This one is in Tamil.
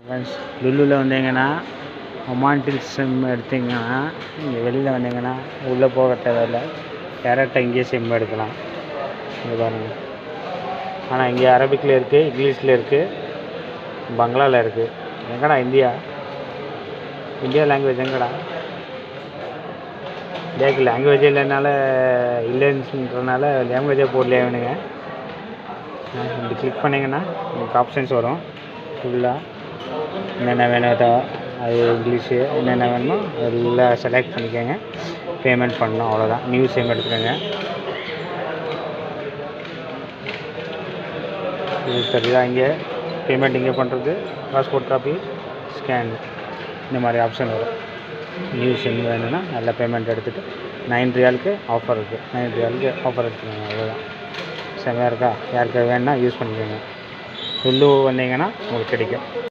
ஃப்ரெண்ட்ஸ், லுலுவில் வந்தீங்கன்னா ஒமான்டில் சிம் எடுத்தீங்கன்னா இங்கே வெளியில் வந்தீங்கன்னா உள்ளே போக தேவையில்லை, டேரெக்டாக இங்கேயே சிம் எடுக்கலாம். இங்கே பாருங்கள். ஆனால் இங்கே அரபிக்கில் இருக்குது, இங்கிலீஷில் இருக்குது, பங்களாவில் இருக்குது. எங்கடா இந்தியா லாங்குவேஜ் எங்கடா? இந்தியாவுக்கு லாங்குவேஜே இல்லைன்றனால லாங்குவேஜே போடலையே வேணுங்க. இப்படி கிளிக் பண்ணிங்கன்னா உங்களுக்கு ஆப்ஷன்ஸ் வரும். ஃபுல்லாக என்னென்ன வேணுதோ அது இங்கிலீஷு என்னென்ன வேணுமோ எல்லாம் செலக்ட் பண்ணிக்கோங்க. பேமெண்ட் பண்ணணும், அவ்வளோதான். நியூ சிம் எடுத்துக்கோங்க. இது தெரியுதா? இங்கே பேமெண்ட் இங்கே பண்ணுறது, பாஸ்போர்ட் காப்பி, ஸ்கேன், இந்த மாதிரி ஆப்ஷன் வரும். நியூ சிம் வேணும்னா நல்ல பேமெண்ட் எடுத்துகிட்டு 9 ரியாலுக்கு ஆஃபர் இருக்குது. 9 ரியாலுக்கு ஆஃபர் எடுத்துக்கோங்க, அவ்வளோதான். செம்மையாக இருக்கா? யாருக்கு வேணுன்னா யூஸ் பண்ணிக்கோங்க. லுலு வந்தீங்கன்னா உங்களுக்கு கிடைக்கும்.